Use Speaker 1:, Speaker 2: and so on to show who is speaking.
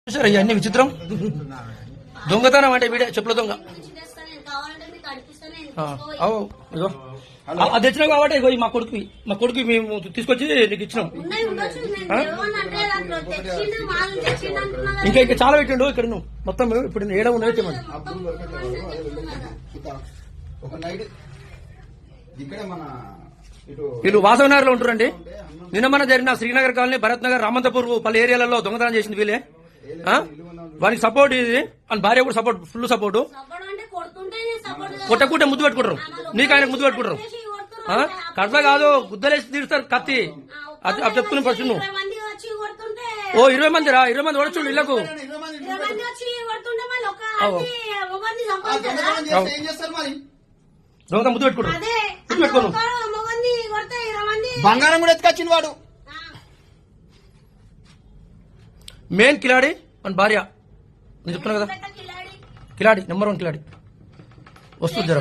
Speaker 1: చూసారా ఇవన్నీ విచిత్రం. దొంగతనం అంటే వీడే చెప్పుల దొంగ. ఇగో అది తెచ్చినావు కాబట్టి ఇగో మా కొడుకు మేము తీసుకొచ్చి నీకు ఇచ్చినాం. ఇంకా ఇంకా చాలా పెట్టిండు ఇక్కడ నువ్వు మొత్తం ఇప్పుడు ఏడ ఉన్నది తెమ్మని. వీళ్ళు వాసవనగర్ లో ఉంటారండి. నిన్న మన జరిగిన శ్రీనగర్ కాలనీ, భరత్ నగర్, రామంతపూర్ పలు ఏరియాలలో దొంగతనం చేసింది వీళ్ళే. వానికి సపోర్ట్ ఇది అని భార్య కూడా సపోర్ట్, ఫుల్ సపోర్ట్. కొట్టకుంటే ముద్దు పెట్టుకుంటారు, నీకు ఆయనకు ముద్దు పెట్టుకుంటారు. కడప కాదు గుద్దలేసి తీరుస్తారు కత్తి. అది చెప్తున్నాను ఫస్ట్ నువ్వు. ఓ 20 మంది రా, 20 మంది ఓడచుండు ఇళ్లకు. దొంగ ముద్దు పెట్టుకుంటారు, ముద్దు పెట్టుకోను.
Speaker 2: బంగారం కూడా ఎత్తుకొచ్చింది వాడు.
Speaker 1: మెయిన్ కిలాడి మన భార్య, నేను చెప్తున్నా కదా, కిలాడి నెంబర్ 1 కిలాడి. వస్తుంది జర